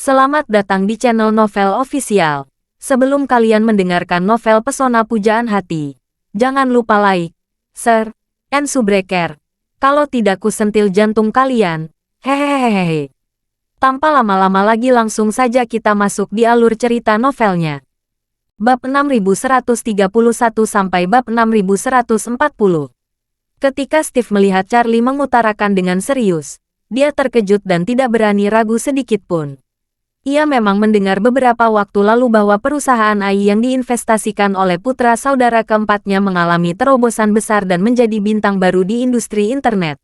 Selamat datang di channel Novel Official. Sebelum kalian mendengarkan novel Pesona Pujaan Hati, jangan lupa like, share, and subscribe. Kalau tidak ku sentil jantung kalian. Hehehehe. Tanpa lama-lama lagi langsung saja kita masuk di alur cerita novelnya. Bab 6131 sampai bab 6140. Ketika Steve melihat Charlie mengutarakan dengan serius, dia terkejut dan tidak berani ragu sedikit pun. Ia memang mendengar beberapa waktu lalu bahwa perusahaan AI yang diinvestasikan oleh putra saudara keempatnya mengalami terobosan besar dan menjadi bintang baru di industri internet.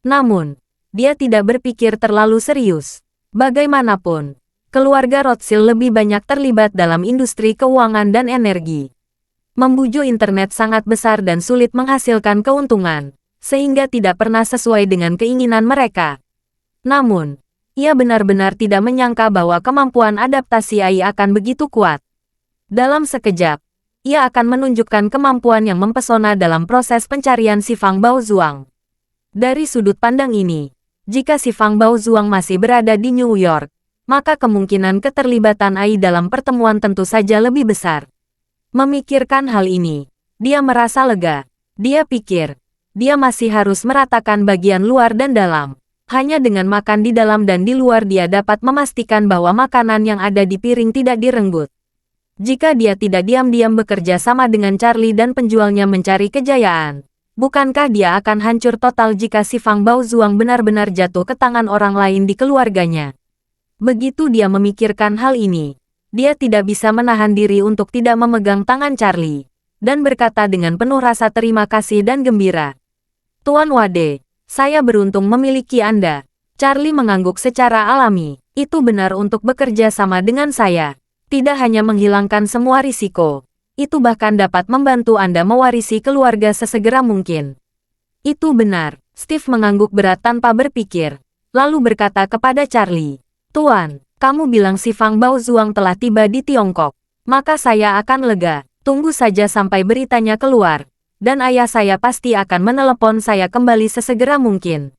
Namun, dia tidak berpikir terlalu serius. Bagaimanapun, keluarga Rothschild lebih banyak terlibat dalam industri keuangan dan energi. Membujuk internet sangat besar dan sulit menghasilkan keuntungan, sehingga tidak pernah sesuai dengan keinginan mereka. Namun, ia benar-benar tidak menyangka bahwa kemampuan adaptasi AI akan begitu kuat. Dalam sekejap, ia akan menunjukkan kemampuan yang mempesona dalam proses pencarian si Fang Baozuang. Dari sudut pandang ini, jika si Fang Baozuang masih berada di New York, maka kemungkinan keterlibatan AI dalam pertemuan tentu saja lebih besar. Memikirkan hal ini, dia merasa lega. Dia pikir, dia masih harus meratakan bagian luar dan dalam. Hanya dengan makan di dalam dan di luar dia dapat memastikan bahwa makanan yang ada di piring tidak direnggut. Jika dia tidak diam-diam bekerja sama dengan Charlie dan penjualnya mencari kejayaan, bukankah dia akan hancur total jika si Fang Baozuang benar-benar jatuh ke tangan orang lain di keluarganya? Begitu dia memikirkan hal ini, dia tidak bisa menahan diri untuk tidak memegang tangan Charlie, dan berkata dengan penuh rasa terima kasih dan gembira. "Tuan Wade, saya beruntung memiliki Anda." Charlie mengangguk secara alami. Itu benar untuk bekerja sama dengan saya. Tidak hanya menghilangkan semua risiko, itu bahkan dapat membantu Anda mewarisi keluarga sesegera mungkin. Itu benar. Steve mengangguk berat tanpa berpikir, lalu berkata kepada Charlie, "Tuan, kamu bilang si Fang Baozuang telah tiba di Tiongkok. Maka saya akan lega. Tunggu saja sampai beritanya keluar. Dan ayah saya pasti akan menelepon saya kembali sesegera mungkin.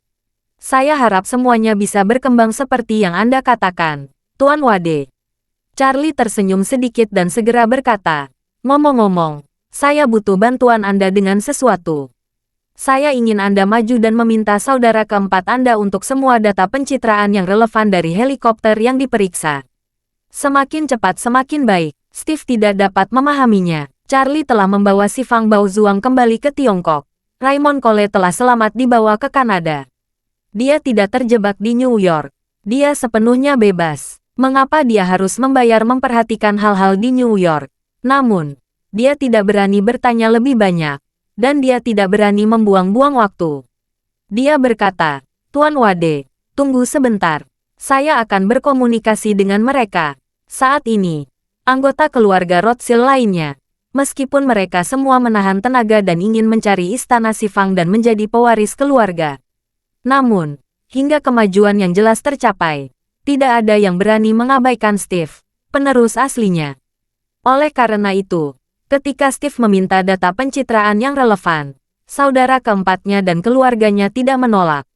Saya harap semuanya bisa berkembang seperti yang Anda katakan, Tuan Wade." Charlie tersenyum sedikit dan segera berkata, "Ngomong-ngomong, saya butuh bantuan Anda dengan sesuatu. Saya ingin Anda maju dan meminta saudara keempat Anda untuk semua data pencitraan yang relevan dari helikopter yang diperiksa. Semakin cepat semakin baik." Steve tidak dapat memahaminya. Charlie telah membawa si Fang Baozuang kembali ke Tiongkok. Raymond Cole telah selamat dibawa ke Kanada. Dia tidak terjebak di New York. Dia sepenuhnya bebas. Mengapa dia harus memperhatikan hal-hal di New York? Namun, dia tidak berani bertanya lebih banyak. Dan dia tidak berani membuang-buang waktu. Dia berkata, "Tuan Wade, tunggu sebentar. Saya akan berkomunikasi dengan mereka." Saat ini, anggota keluarga Rothschild lainnya, meskipun mereka semua menahan tenaga dan ingin mencari istana si Fang dan menjadi pewaris keluarga. Namun, hingga kemajuan yang jelas tercapai, tidak ada yang berani mengabaikan Steve, penerus aslinya. Oleh karena itu, ketika Steve meminta data pencitraan yang relevan, saudara keempatnya dan keluarganya tidak menolak.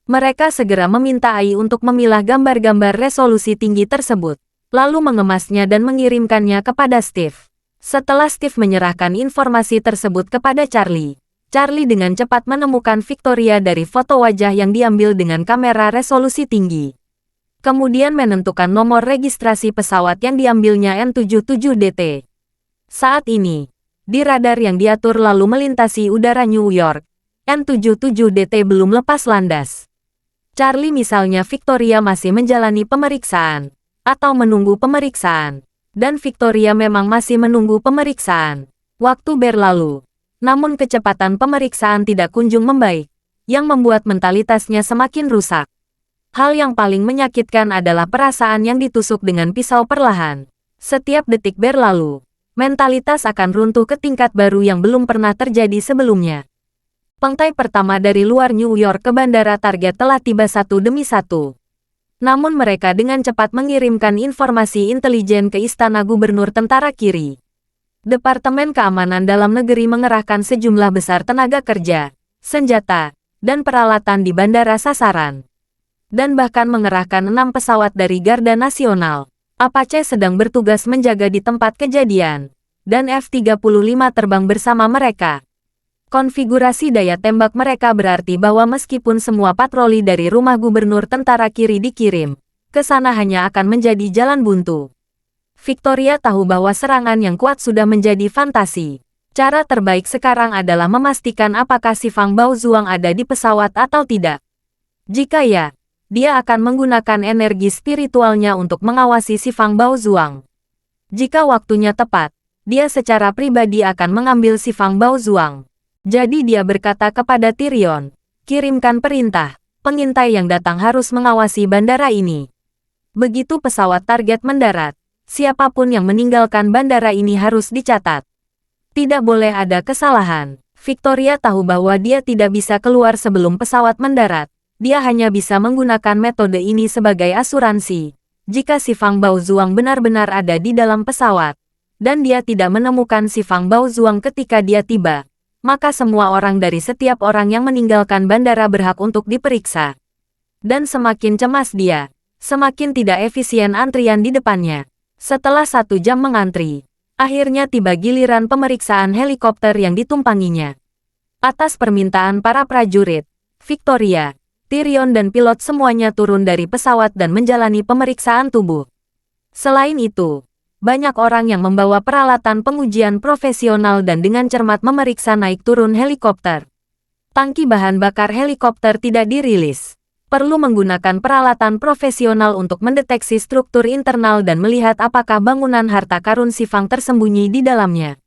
Mereka segera meminta AI untuk memilah gambar-gambar resolusi tinggi tersebut, lalu mengemasnya dan mengirimkannya kepada Steve. Setelah Steve menyerahkan informasi tersebut kepada Charlie, Charlie dengan cepat menemukan Victoria dari foto wajah yang diambil dengan kamera resolusi tinggi. Kemudian menentukan nomor registrasi pesawat yang diambilnya N77DT. Saat ini, di radar yang diatur lalu melintasi udara New York, N77DT belum lepas landas. Charlie misalnya Victoria masih menjalani pemeriksaan, atau menunggu pemeriksaan. Dan Victoria memang masih menunggu pemeriksaan. Waktu berlalu. Namun kecepatan pemeriksaan tidak kunjung membaik, yang membuat mentalitasnya semakin rusak. Hal yang paling menyakitkan adalah perasaan yang ditusuk dengan pisau perlahan. Setiap detik berlalu, mentalitas akan runtuh ke tingkat baru yang belum pernah terjadi sebelumnya. Pengtai pertama dari luar New York ke bandara target telah tiba satu demi satu. Namun mereka dengan cepat mengirimkan informasi intelijen ke Istana Gubernur Tentara Kiri. Departemen Keamanan Dalam Negeri mengerahkan sejumlah besar tenaga kerja, senjata, dan peralatan di bandara sasaran. dan bahkan mengerahkan 6 pesawat dari Garda Nasional. Apache sedang bertugas menjaga di tempat kejadian, dan F-35 terbang bersama mereka. Konfigurasi daya tembak mereka berarti bahwa meskipun semua patroli dari rumah gubernur tentara kiri dikirim, ke sana hanya akan menjadi jalan buntu. Victoria tahu bahwa serangan yang kuat sudah menjadi fantasi. Cara terbaik sekarang adalah memastikan apakah si Fang Baozuang ada di pesawat atau tidak. Jika ya, dia akan menggunakan energi spiritualnya untuk mengawasi si Fang Baozuang. Jika waktunya tepat, dia secara pribadi akan mengambil si Fang Baozuang. Jadi dia berkata kepada Tyrion, kirimkan perintah, pengintai yang datang harus mengawasi bandara ini. Begitu pesawat target mendarat, siapapun yang meninggalkan bandara ini harus dicatat. Tidak boleh ada kesalahan. Victoria tahu bahwa dia tidak bisa keluar sebelum pesawat mendarat. Dia hanya bisa menggunakan metode ini sebagai asuransi. Jika si Fang Baozuang benar-benar ada di dalam pesawat, dan dia tidak menemukan si Fang Baozuang ketika dia tiba, maka semua orang dari setiap orang yang meninggalkan bandara berhak untuk diperiksa. Dan semakin cemas dia, semakin tidak efisien antrian di depannya. Setelah 1 jam mengantri, akhirnya tiba giliran pemeriksaan helikopter yang ditumpanginya. Atas permintaan para prajurit, Victoria, Tyrion dan pilot semuanya turun dari pesawat dan menjalani pemeriksaan tubuh. Selain itu, banyak orang yang membawa peralatan pengujian profesional dan dengan cermat memeriksa naik turun helikopter. Tangki bahan bakar helikopter tidak dirilis. Perlu menggunakan peralatan profesional untuk mendeteksi struktur internal dan melihat apakah bangunan harta karun si Fang tersembunyi di dalamnya.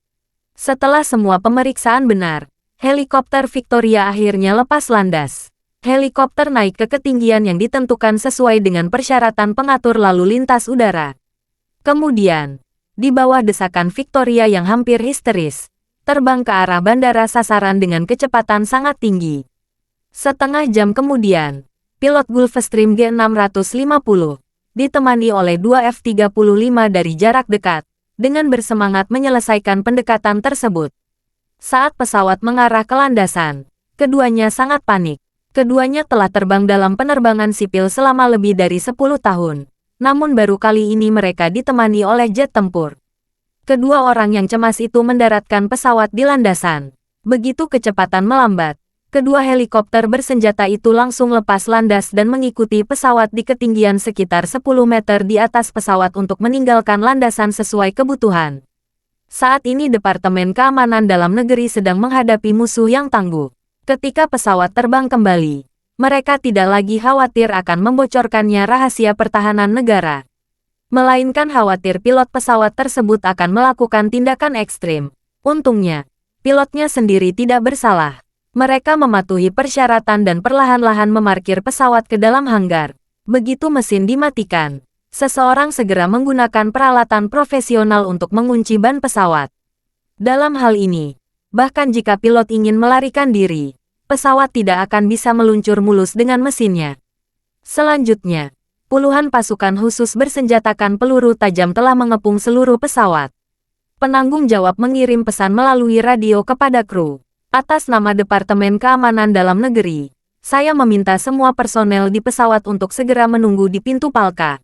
Setelah semua pemeriksaan benar, helikopter Victoria akhirnya lepas landas. Helikopter naik ke ketinggian yang ditentukan sesuai dengan persyaratan pengatur lalu lintas udara. Kemudian, di bawah desakan Victoria yang hampir histeris, terbang ke arah bandara sasaran dengan kecepatan sangat tinggi. Setengah jam kemudian, pilot Gulfstream G650, ditemani oleh 2 F-35 dari jarak dekat, dengan bersemangat menyelesaikan pendekatan tersebut. Saat pesawat mengarah ke landasan, keduanya sangat panik. Keduanya telah terbang dalam penerbangan sipil selama lebih dari 10 tahun. Namun baru kali ini mereka ditemani oleh jet tempur. Kedua orang yang cemas itu mendaratkan pesawat di landasan. Begitu kecepatan melambat, kedua helikopter bersenjata itu langsung lepas landas dan mengikuti pesawat di ketinggian sekitar 10 meter di atas pesawat untuk meninggalkan landasan sesuai kebutuhan. Saat ini Departemen Keamanan Dalam Negeri sedang menghadapi musuh yang tangguh. Ketika pesawat terbang kembali, mereka tidak lagi khawatir akan membocorkannya rahasia pertahanan negara. Melainkan khawatir pilot pesawat tersebut akan melakukan tindakan ekstrim. Untungnya, pilotnya sendiri tidak bersalah. Mereka mematuhi persyaratan dan perlahan-lahan memarkir pesawat ke dalam hanggar. Begitu mesin dimatikan, seseorang segera menggunakan peralatan profesional untuk mengunci ban pesawat. Dalam hal ini, bahkan jika pilot ingin melarikan diri, pesawat tidak akan bisa meluncur mulus dengan mesinnya. Selanjutnya, puluhan pasukan khusus bersenjatakan peluru tajam telah mengepung seluruh pesawat. Penanggung jawab mengirim pesan melalui radio kepada kru. Atas nama Departemen Keamanan Dalam Negeri, saya meminta semua personel di pesawat untuk segera menunggu di pintu palka.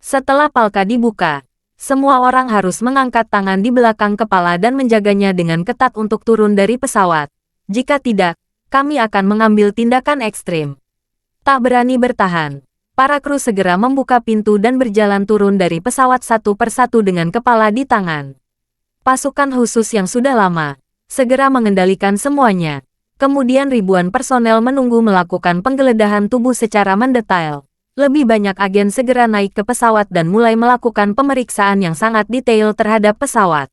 Setelah palka dibuka, semua orang harus mengangkat tangan di belakang kepala dan menjaganya dengan ketat untuk turun dari pesawat. Jika tidak, kami akan mengambil tindakan ekstrim. Tak berani bertahan, para kru segera membuka pintu dan berjalan turun dari pesawat satu persatu dengan kepala di tangan. Pasukan khusus yang sudah lama segera mengendalikan semuanya. Kemudian ribuan personel menunggu melakukan penggeledahan tubuh secara mendetail. Lebih banyak agen segera naik ke pesawat dan mulai melakukan pemeriksaan yang sangat detail terhadap pesawat.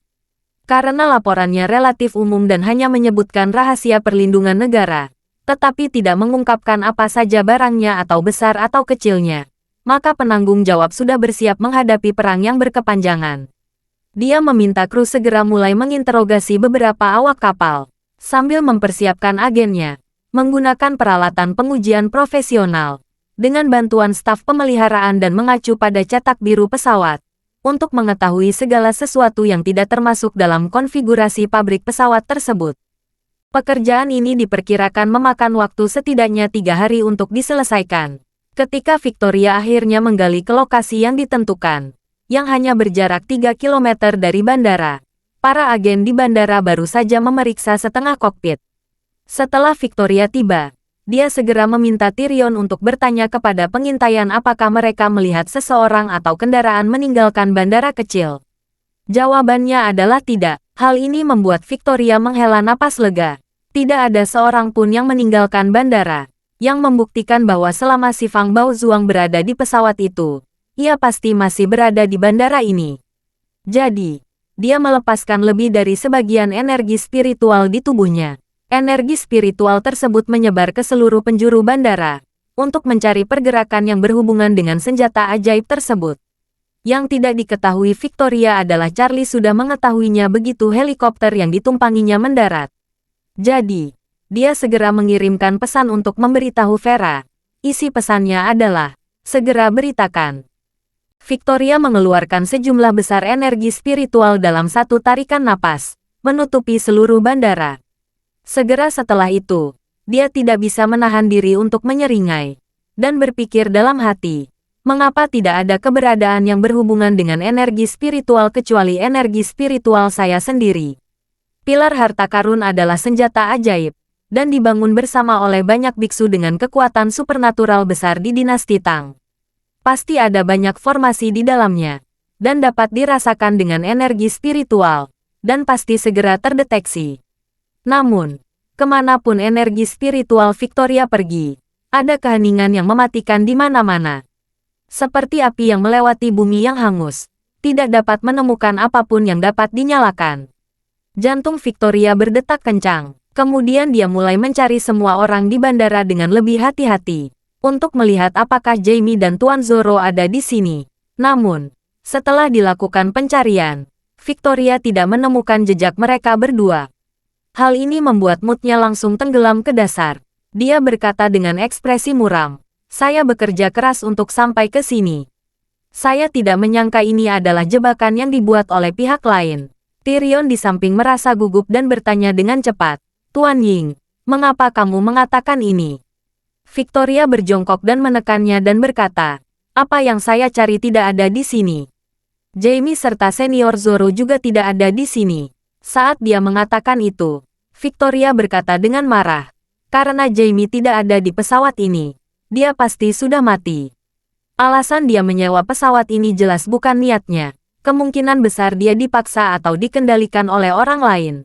Karena laporannya relatif umum dan hanya menyebutkan rahasia perlindungan negara, tetapi tidak mengungkapkan apa saja barangnya atau besar atau kecilnya, maka penanggung jawab sudah bersiap menghadapi perang yang berkepanjangan. Dia meminta kru segera mulai menginterogasi beberapa awak kapal, sambil mempersiapkan agennya, menggunakan peralatan pengujian profesional, dengan bantuan staf pemeliharaan dan mengacu pada cetak biru pesawat, untuk mengetahui segala sesuatu yang tidak termasuk dalam konfigurasi pabrik pesawat tersebut. Pekerjaan ini diperkirakan memakan waktu setidaknya 3 hari untuk diselesaikan. Ketika Victoria akhirnya menggali ke lokasi yang ditentukan, yang hanya berjarak 3 kilometer dari bandara, para agen di bandara baru saja memeriksa setengah kokpit. Setelah Victoria tiba, dia segera meminta Tyrion untuk bertanya kepada pengintaian apakah mereka melihat seseorang atau kendaraan meninggalkan bandara kecil. Jawabannya adalah tidak. Hal ini membuat Victoria menghela napas lega. Tidak ada seorang pun yang meninggalkan bandara, yang membuktikan bahwa selama si Fang Baozuang berada di pesawat itu, ia pasti masih berada di bandara ini. Jadi, dia melepaskan lebih dari sebagian energi spiritual di tubuhnya. Energi spiritual tersebut menyebar ke seluruh penjuru bandara, untuk mencari pergerakan yang berhubungan dengan senjata ajaib tersebut. Yang tidak diketahui Victoria adalah Charlie sudah mengetahuinya begitu helikopter yang ditumpanginya mendarat. Jadi, dia segera mengirimkan pesan untuk memberitahu Vera. Isi pesannya adalah, segera beritakan. Victoria mengeluarkan sejumlah besar energi spiritual dalam satu tarikan napas, menutupi seluruh bandara. Segera setelah itu, dia tidak bisa menahan diri untuk menyeringai, dan berpikir dalam hati, mengapa tidak ada keberadaan yang berhubungan dengan energi spiritual kecuali energi spiritual saya sendiri. Pilar harta karun adalah senjata ajaib, dan dibangun bersama oleh banyak biksu dengan kekuatan supernatural besar di dinasti Tang. Pasti ada banyak formasi di dalamnya, dan dapat dirasakan dengan energi spiritual, dan pasti segera terdeteksi. Namun, kemanapun energi spiritual Victoria pergi, ada keheningan yang mematikan di mana-mana. Seperti api yang melewati bumi yang hangus, tidak dapat menemukan apapun yang dapat dinyalakan. Jantung Victoria berdetak kencang. Kemudian dia mulai mencari semua orang di bandara dengan lebih hati-hati, untuk melihat apakah Jamie dan Tuan Zoro ada di sini. Namun, setelah dilakukan pencarian, Victoria tidak menemukan jejak mereka berdua. Hal ini membuat moodnya langsung tenggelam ke dasar. Dia berkata dengan ekspresi muram, "Saya bekerja keras untuk sampai ke sini. Saya tidak menyangka ini adalah jebakan yang dibuat oleh pihak lain." Tyrion di samping merasa gugup dan bertanya dengan cepat, "Tuan Ying, mengapa kamu mengatakan ini?" Victoria berjongkok dan menekannya dan berkata, "Apa yang saya cari tidak ada di sini. Jamie serta senior Zoro juga tidak ada di sini." Saat dia mengatakan itu, Victoria berkata dengan marah, "Karena Jamie tidak ada di pesawat ini, dia pasti sudah mati." Alasan dia menyewa pesawat ini jelas bukan niatnya. Kemungkinan besar dia dipaksa atau dikendalikan oleh orang lain.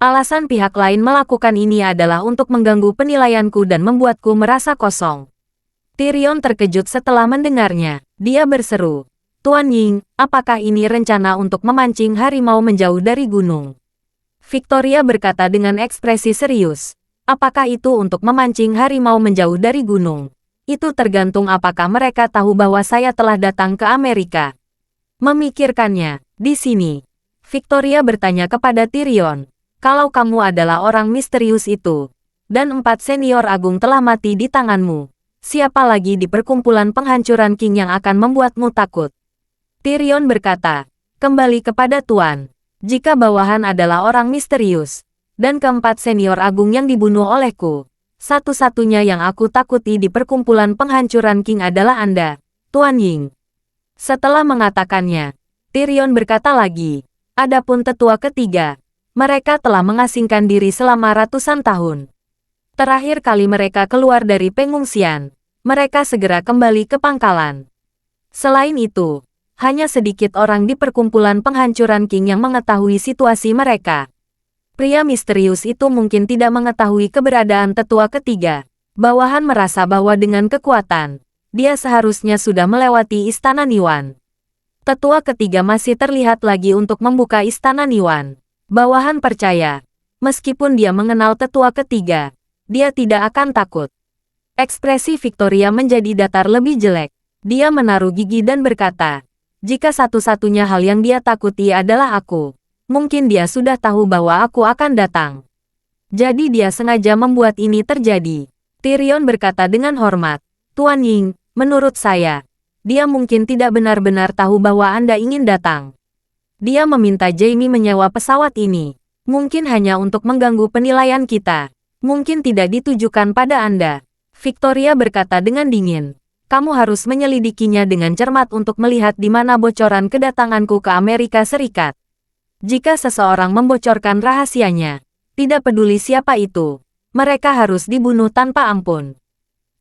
Alasan pihak lain melakukan ini adalah untuk mengganggu penilaianku dan membuatku merasa kosong. Tyrion terkejut setelah mendengarnya. Dia berseru, "Tuan Ying, apakah ini rencana untuk memancing harimau menjauh dari gunung?" Victoria berkata dengan ekspresi serius, "Apakah itu untuk memancing harimau menjauh dari gunung? Itu tergantung apakah mereka tahu bahwa saya telah datang ke Amerika." Memikirkannya, di sini, Victoria bertanya kepada Tyrion, "Kalau kamu adalah orang misterius itu, dan 4 senior agung telah mati di tanganmu, siapa lagi di perkumpulan penghancuran King yang akan membuatmu takut?" Tyrion berkata, "Kembali kepada Tuan, jika bawahan adalah orang misterius, dan keempat senior agung yang dibunuh olehku, satu-satunya yang aku takuti di perkumpulan penghancuran King adalah Anda, Tuan Ying." Setelah mengatakannya, Tyrion berkata lagi, "Adapun tetua ketiga, mereka telah mengasingkan diri selama ratusan tahun. Terakhir kali mereka keluar dari pengungsian, mereka segera kembali ke pangkalan. Selain itu, hanya sedikit orang di perkumpulan penghancuran King yang mengetahui situasi mereka." Pria misterius itu mungkin tidak mengetahui keberadaan tetua ketiga. Bawahan merasa bahwa dengan kekuatan, dia seharusnya sudah melewati Istana Niwan. Tetua ketiga masih terlihat lagi untuk membuka Istana Niwan. Bawahan percaya, meskipun dia mengenal tetua ketiga, dia tidak akan takut. Ekspresi Victoria menjadi datar lebih jelek. Dia menaruh gigi dan berkata, "Jika satu-satunya hal yang dia takuti adalah aku, mungkin dia sudah tahu bahwa aku akan datang. Jadi dia sengaja membuat ini terjadi." Tyrion berkata dengan hormat, "Tuan Ying, menurut saya, dia mungkin tidak benar-benar tahu bahwa Anda ingin datang. Dia meminta Jamie menyewa pesawat ini. Mungkin hanya untuk mengganggu penilaian kita. Mungkin tidak ditujukan pada Anda." Victoria berkata dengan dingin. Kamu harus menyelidikinya dengan cermat untuk melihat di mana bocoran kedatanganku ke Amerika Serikat. Jika seseorang membocorkan rahasianya, tidak peduli siapa itu, mereka harus dibunuh tanpa ampun.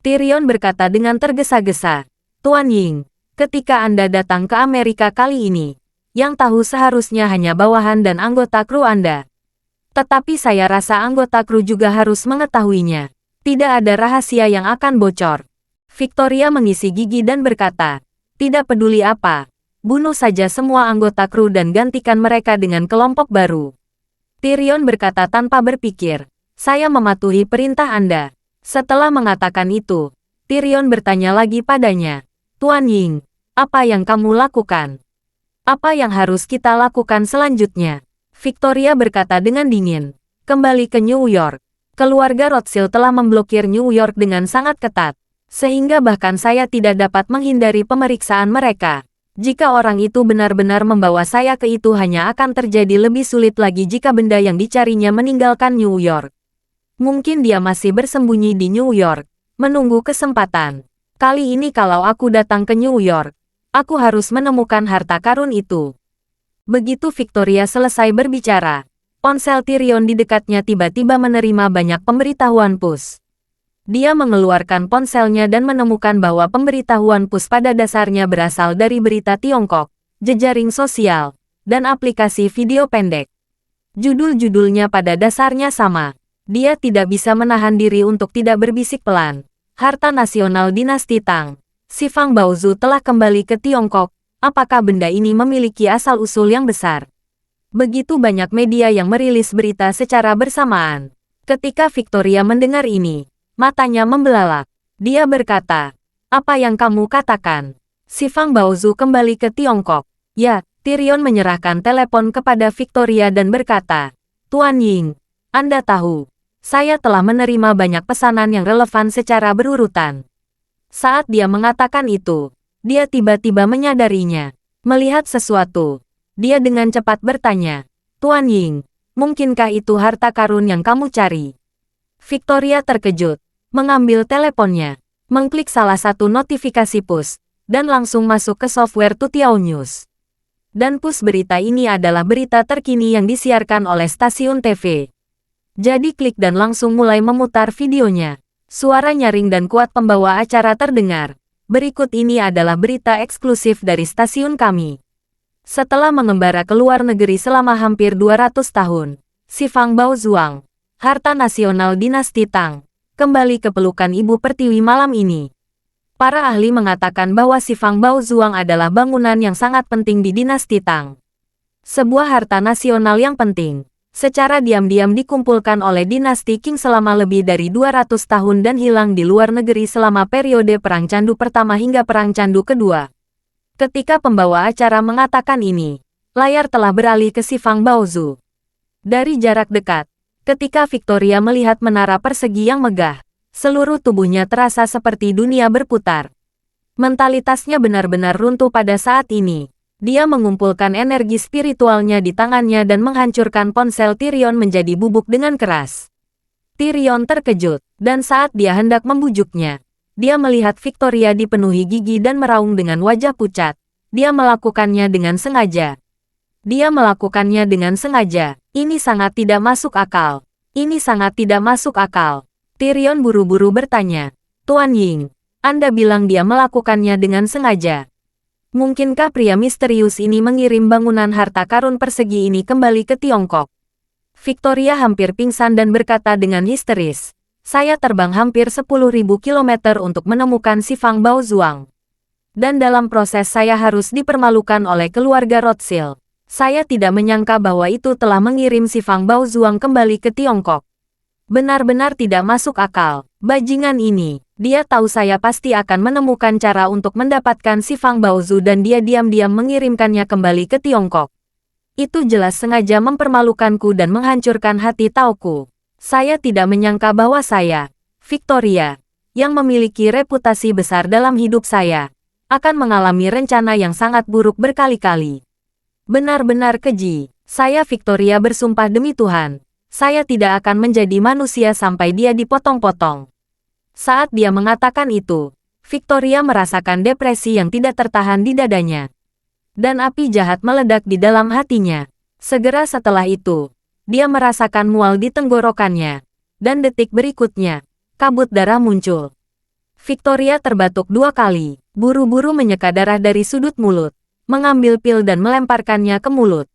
Tyrion berkata dengan tergesa-gesa, Tuan Ying, ketika Anda datang ke Amerika kali ini, yang tahu seharusnya hanya bawahan dan anggota kru Anda. Tetapi saya rasa anggota kru juga harus mengetahuinya. Tidak ada rahasia yang akan bocor. Victoria mengisi gigi dan berkata, tidak peduli apa, bunuh saja semua anggota kru dan gantikan mereka dengan kelompok baru. Tyrion berkata tanpa berpikir, saya mematuhi perintah Anda. Setelah mengatakan itu, Tyrion bertanya lagi padanya, Tuan Ying, apa yang kamu lakukan? Apa yang harus kita lakukan selanjutnya? Victoria berkata dengan dingin, kembali ke New York. Keluarga Rothschild telah memblokir New York dengan sangat ketat. Sehingga bahkan saya tidak dapat menghindari pemeriksaan mereka. Jika orang itu benar-benar membawa saya ke itu hanya akan terjadi lebih sulit lagi jika benda yang dicarinya meninggalkan New York. Mungkin dia masih bersembunyi di New York, menunggu kesempatan. Kali ini kalau aku datang ke New York, aku harus menemukan harta karun itu. Begitu Victoria selesai berbicara, ponsel Tyrion di dekatnya tiba-tiba menerima banyak pemberitahuan push. Dia mengeluarkan ponselnya dan menemukan bahwa pemberitahuan push pada dasarnya berasal dari berita Tiongkok, jejaring sosial, dan aplikasi video pendek. Judul-judulnya pada dasarnya sama. Dia tidak bisa menahan diri untuk tidak berbisik pelan. Harta nasional dinasti Tang. Si Fang Baozu telah kembali ke Tiongkok. Apakah benda ini memiliki asal-usul yang besar? Begitu banyak media yang merilis berita secara bersamaan. Ketika Victoria mendengar ini, matanya membelalak. Dia berkata, apa yang kamu katakan? Si Fang Baozu kembali ke Tiongkok. Ya, Tyrion menyerahkan telepon kepada Victoria dan berkata, Tuan Ying, Anda tahu, saya telah menerima banyak pesanan yang relevan secara berurutan. Saat dia mengatakan itu, dia tiba-tiba menyadarinya. Melihat sesuatu, dia dengan cepat bertanya, Tuan Ying, mungkinkah itu harta karun yang kamu cari? Victoria terkejut. Mengambil teleponnya, mengklik salah satu notifikasi push, dan langsung masuk ke software Tutiao News. Dan push berita ini adalah berita terkini yang disiarkan oleh stasiun TV. Jadi klik dan langsung mulai memutar videonya. Suara nyaring dan kuat pembawa acara terdengar. Berikut ini adalah berita eksklusif dari stasiun kami. Setelah mengembara ke luar negeri selama hampir 200 tahun, si Fang Baozuang, harta nasional dinasti Tang, kembali ke pelukan Ibu Pertiwi malam ini. Para ahli mengatakan bahwa si Fang Baozuang adalah bangunan yang sangat penting di dinasti Tang. Sebuah harta nasional yang penting, secara diam-diam dikumpulkan oleh dinasti Qing selama lebih dari 200 tahun dan hilang di luar negeri selama periode Perang Candu Pertama hingga Perang Candu Kedua. Ketika pembawa acara mengatakan ini, layar telah beralih ke si Fang Baozu. Dari jarak dekat, ketika Victoria melihat menara persegi yang megah, seluruh tubuhnya terasa seperti dunia berputar. Mentalitasnya benar-benar runtuh pada saat ini. Dia mengumpulkan energi spiritualnya di tangannya dan menghancurkan ponsel Tyrion menjadi bubuk dengan keras. Tyrion terkejut, dan saat dia hendak membujuknya, dia melihat Victoria dipenuhi gigi dan meraung dengan wajah pucat. Dia melakukannya dengan sengaja. Dia melakukannya dengan sengaja. Ini sangat tidak masuk akal. Ini sangat tidak masuk akal. Tyrion buru-buru bertanya, Tuan Ying, Anda bilang dia melakukannya dengan sengaja. Mungkinkah pria misterius ini mengirim bangunan harta karun persegi ini kembali ke Tiongkok? Victoria hampir pingsan dan berkata dengan histeris, saya terbang hampir 10.000 kilometer untuk menemukan si Fang Baozuang. Dan dalam proses saya harus dipermalukan oleh keluarga Rothschild. Saya tidak menyangka bahwa itu telah mengirim si Fang Baozuang kembali ke Tiongkok. Benar-benar tidak masuk akal. Bajingan ini, dia tahu saya pasti akan menemukan cara untuk mendapatkan si Fang Baozu dan dia diam-diam mengirimkannya kembali ke Tiongkok. Itu jelas sengaja mempermalukanku dan menghancurkan hati tauku. Saya tidak menyangka bahwa saya, Victoria, yang memiliki reputasi besar dalam hidup saya, akan mengalami rencana yang sangat buruk berkali-kali. Benar-benar keji. Saya Victoria bersumpah demi Tuhan, saya tidak akan menjadi manusia sampai dia dipotong-potong. Saat dia mengatakan itu, Victoria merasakan depresi yang tidak tertahan di dadanya. Dan api jahat meledak di dalam hatinya. Segera setelah itu, dia merasakan mual di tenggorokannya. Dan detik berikutnya, kabut darah muncul. Victoria terbatuk 2 kali, buru-buru menyeka darah dari sudut mulut, mengambil pil dan melemparkannya ke mulut.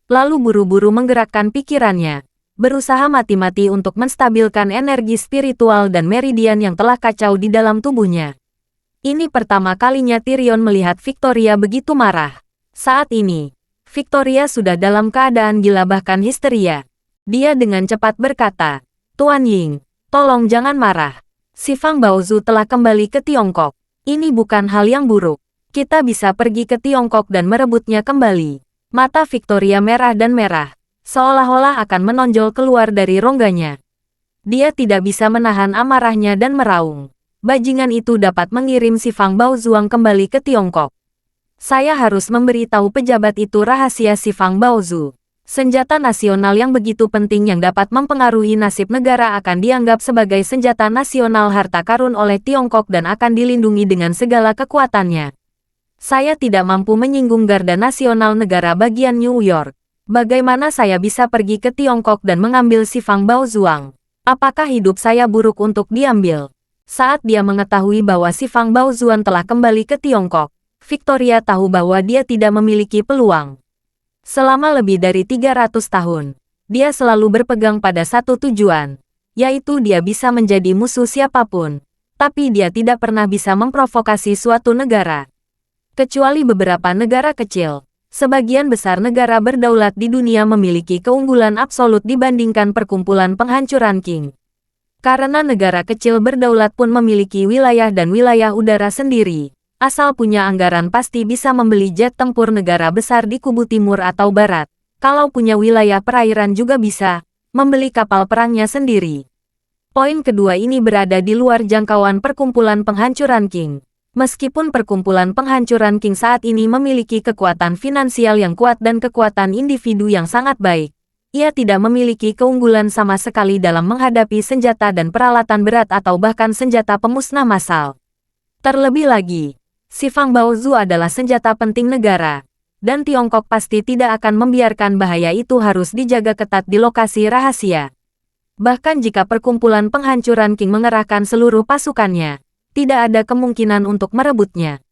Lalu buru-buru menggerakkan pikirannya, berusaha mati-mati untuk menstabilkan energi spiritual dan meridian yang telah kacau di dalam tubuhnya. Ini pertama kalinya Tyrion melihat Victoria begitu marah. Saat ini, Victoria sudah dalam keadaan gila bahkan histeria. Dia dengan cepat berkata, "Tuan Ying, tolong jangan marah. Si Fang Baozu telah kembali ke Tiongkok. Ini bukan hal yang buruk. Kita bisa pergi ke Tiongkok dan merebutnya kembali." Mata Victoria merah dan merah, seolah-olah akan menonjol keluar dari rongganya. Dia tidak bisa menahan amarahnya dan meraung. Bajingan itu dapat mengirim si Fang Baozuang kembali ke Tiongkok. Saya harus memberitahu pejabat itu rahasia si Fang Baozu. Senjata nasional yang begitu penting yang dapat mempengaruhi nasib negara akan dianggap sebagai senjata nasional harta karun oleh Tiongkok dan akan dilindungi dengan segala kekuatannya. Saya tidak mampu menyinggung Garda Nasional negara bagian New York. Bagaimana saya bisa pergi ke Tiongkok dan mengambil si Fang Baozuang? Apakah hidup saya buruk untuk diambil? Saat dia mengetahui bahwa si Fang Baozuan telah kembali ke Tiongkok, Victoria tahu bahwa dia tidak memiliki peluang. Selama lebih dari 300 tahun, dia selalu berpegang pada satu tujuan, yaitu dia bisa menjadi musuh siapapun, tapi dia tidak pernah bisa memprovokasi suatu negara. Kecuali beberapa negara kecil, sebagian besar negara berdaulat di dunia memiliki keunggulan absolut dibandingkan perkumpulan penghancuran Qing. Karena negara kecil berdaulat pun memiliki wilayah dan wilayah udara sendiri. Asal punya anggaran pasti bisa membeli jet tempur negara besar di kubu timur atau barat. Kalau punya wilayah perairan juga bisa membeli kapal perangnya sendiri. Poin kedua ini berada di luar jangkauan perkumpulan penghancuran Qing. Meskipun perkumpulan penghancuran Qing saat ini memiliki kekuatan finansial yang kuat dan kekuatan individu yang sangat baik, ia tidak memiliki keunggulan sama sekali dalam menghadapi senjata dan peralatan berat atau bahkan senjata pemusnah massal. Terlebih lagi, si Fang Baozu adalah senjata penting negara, dan Tiongkok pasti tidak akan membiarkan bahaya itu harus dijaga ketat di lokasi rahasia. Bahkan jika perkumpulan penghancuran Qing mengerahkan seluruh pasukannya, tidak ada kemungkinan untuk merebutnya.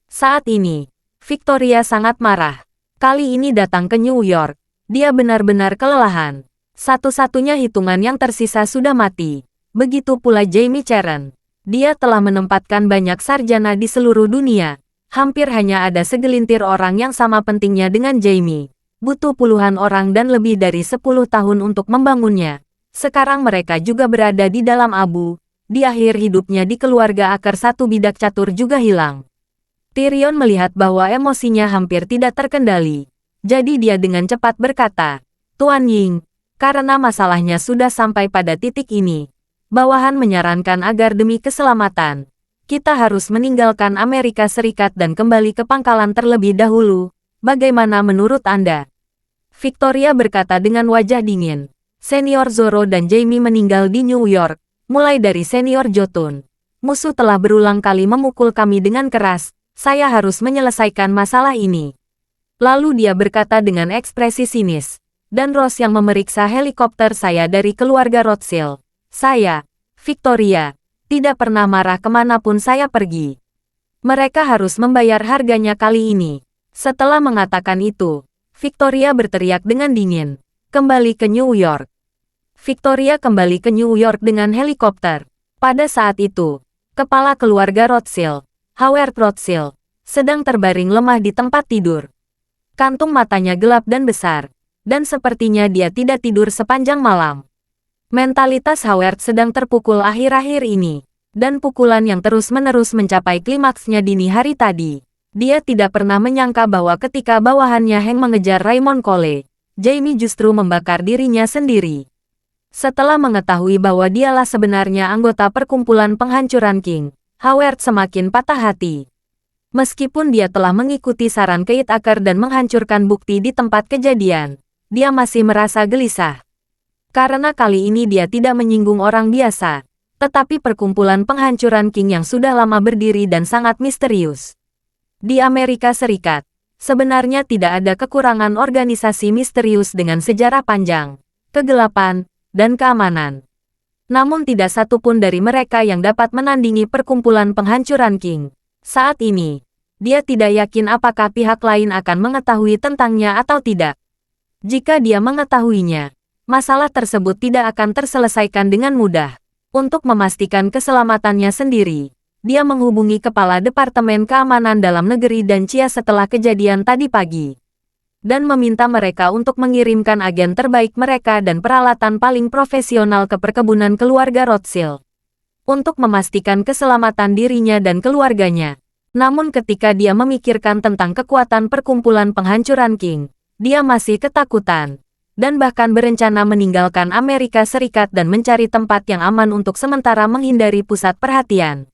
Saat ini, Victoria sangat marah. Kali ini datang ke New York, dia benar-benar kelelahan. Satu-satunya hitungan yang tersisa sudah mati. Begitu pula Jamie Cheren. Dia telah menempatkan banyak sarjana di seluruh dunia. Hampir hanya ada segelintir orang yang sama pentingnya dengan Jamie. Butuh puluhan orang dan lebih dari 10 tahun untuk membangunnya. Sekarang mereka juga berada di dalam abu. Di akhir hidupnya di keluarga akar satu bidak catur juga hilang. Tyrion melihat bahwa emosinya hampir tidak terkendali. Jadi dia dengan cepat berkata, "Tuan Ying, karena masalahnya sudah sampai pada titik ini, bawahan menyarankan agar demi keselamatan, kita harus meninggalkan Amerika Serikat dan kembali ke pangkalan terlebih dahulu. Bagaimana menurut Anda?" Victoria berkata dengan wajah dingin. Senior Zoro dan Jamie meninggal di New York, mulai dari Senior Jotun. Musuh telah berulang kali memukul kami dengan keras, saya harus menyelesaikan masalah ini. Lalu dia berkata dengan ekspresi sinis, "Dan Ross yang memeriksa helikopter saya dari keluarga Rothschild. Saya, Victoria, tidak pernah marah kemanapun saya pergi. Mereka harus membayar harganya kali ini." Setelah mengatakan itu, Victoria berteriak dengan dingin, "Kembali ke New York." Victoria kembali ke New York dengan helikopter. Pada saat itu, kepala keluarga Rothschild, Howard Rothschild, sedang terbaring lemah di tempat tidur. Kantung matanya gelap dan besar, dan sepertinya dia tidak tidur sepanjang malam. Mentalitas Howard sedang terpukul akhir-akhir ini, dan pukulan yang terus-menerus mencapai klimaksnya dini hari tadi. Dia tidak pernah menyangka bahwa ketika bawahannya Heng mengejar Raymond Cole, Jamie justru membakar dirinya sendiri. Setelah mengetahui bahwa dialah sebenarnya anggota perkumpulan penghancuran Qing, Howard semakin patah hati. Meskipun dia telah mengikuti saran Keit Akar dan menghancurkan bukti di tempat kejadian, dia masih merasa gelisah. Karena kali ini dia tidak menyinggung orang biasa, tetapi perkumpulan penghancuran King yang sudah lama berdiri dan sangat misterius. Di Amerika Serikat, sebenarnya tidak ada kekurangan organisasi misterius dengan sejarah panjang, kegelapan, dan keamanan. Namun tidak satupun dari mereka yang dapat menandingi perkumpulan penghancuran King. Saat ini, dia tidak yakin apakah pihak lain akan mengetahui tentangnya atau tidak. Jika dia mengetahuinya, masalah tersebut tidak akan terselesaikan dengan mudah. Untuk memastikan keselamatannya sendiri, dia menghubungi Kepala Departemen Keamanan Dalam Negeri dan Chia setelah kejadian tadi pagi, dan meminta mereka untuk mengirimkan agen terbaik mereka dan peralatan paling profesional ke perkebunan keluarga Rothschild untuk memastikan keselamatan dirinya dan keluarganya. Namun ketika dia memikirkan tentang kekuatan perkumpulan penghancuran King, dia masih ketakutan, dan bahkan berencana meninggalkan Amerika Serikat dan mencari tempat yang aman untuk sementara menghindari pusat perhatian.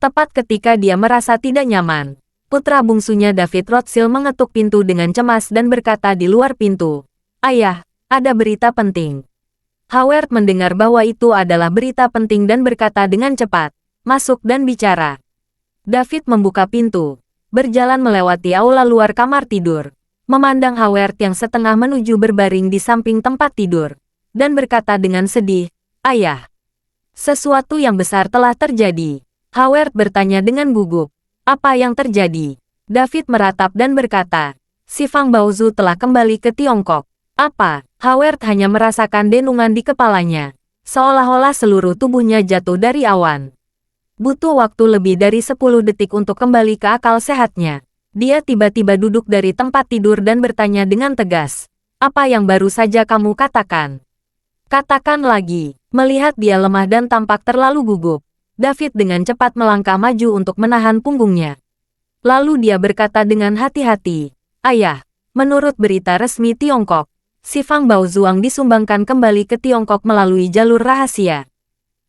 Tepat ketika dia merasa tidak nyaman, putra bungsunya David Rothschild mengetuk pintu dengan cemas dan berkata di luar pintu, "Ayah, ada berita penting." Howard mendengar bahwa itu adalah berita penting dan berkata dengan cepat, "Masuk dan bicara." David membuka pintu, berjalan melewati aula luar kamar tidur, memandang Howard yang setengah menuju berbaring di samping tempat tidur, dan berkata dengan sedih, "Ayah, sesuatu yang besar telah terjadi." Howard bertanya dengan gugup, "Apa yang terjadi?" David meratap dan berkata, "Si Fang Baozu telah kembali ke Tiongkok." "Apa?" Howard hanya merasakan denungan di kepalanya, seolah-olah seluruh tubuhnya jatuh dari awan. Butuh waktu lebih dari 10 detik untuk kembali ke akal sehatnya. Dia tiba-tiba duduk dari tempat tidur dan bertanya dengan tegas, "Apa yang baru saja kamu katakan?" "Katakan lagi." Melihat dia lemah dan tampak terlalu gugup, David dengan cepat melangkah maju untuk menahan punggungnya. Lalu dia berkata dengan hati-hati, "Ayah, menurut berita resmi Tiongkok, si Fang Baozuang disumbangkan kembali ke Tiongkok melalui jalur rahasia."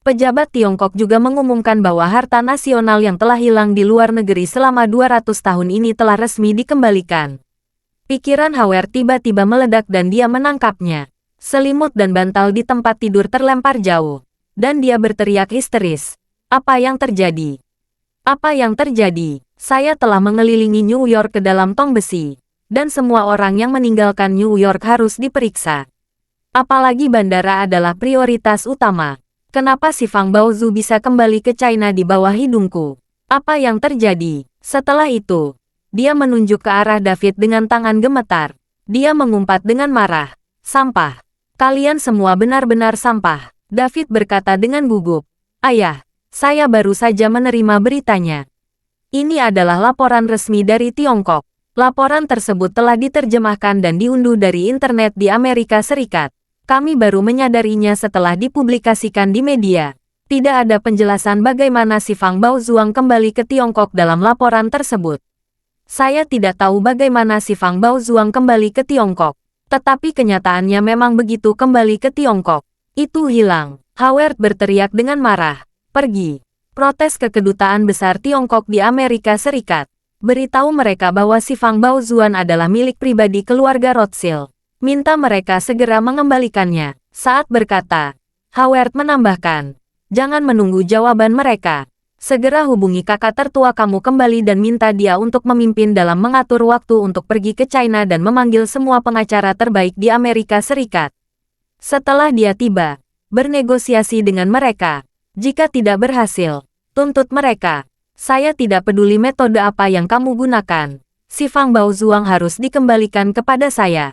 Pejabat Tiongkok juga mengumumkan bahwa harta nasional yang telah hilang di luar negeri selama 200 tahun ini telah resmi dikembalikan. Pikiran Howard tiba-tiba meledak dan dia menangkapnya. Selimut dan bantal di tempat tidur terlempar jauh, dan dia berteriak histeris, "Apa yang terjadi? Apa yang terjadi? Saya telah mengelilingi New York ke dalam tong besi, dan semua orang yang meninggalkan New York harus diperiksa. Apalagi bandara adalah prioritas utama. Kenapa si Fang Baozu bisa kembali ke China di bawah hidungku? Apa yang terjadi?" Setelah itu, dia menunjuk ke arah David dengan tangan gemetar. Dia mengumpat dengan marah, "Sampah. Kalian semua benar-benar sampah." David berkata dengan gugup, "Ayah, saya baru saja menerima beritanya. Ini adalah laporan resmi dari Tiongkok. Laporan tersebut telah diterjemahkan dan diunduh dari internet di Amerika Serikat. Kami baru menyadarinya setelah dipublikasikan di media. Tidak ada penjelasan bagaimana si Fang Baozuang kembali ke Tiongkok dalam laporan tersebut. Saya tidak tahu bagaimana si Fang Baozuang kembali ke Tiongkok, tetapi kenyataannya memang begitu kembali ke Tiongkok. Itu hilang." Howard berteriak dengan marah, "Pergi. Protes ke Kedutaan Besar Tiongkok di Amerika Serikat. Beritahu mereka bahwa si Fang Baozuan adalah milik pribadi keluarga Rothschild. Minta mereka segera mengembalikannya." Saat berkata, Howard menambahkan, "Jangan menunggu jawaban mereka. Segera hubungi kakak tertua kamu kembali dan minta dia untuk memimpin dalam mengatur waktu untuk pergi ke China dan memanggil semua pengacara terbaik di Amerika Serikat. Setelah dia tiba, bernegosiasi dengan mereka. Jika tidak berhasil, tuntut mereka. Saya tidak peduli metode apa yang kamu gunakan. Si Fang Baozuang harus dikembalikan kepada saya."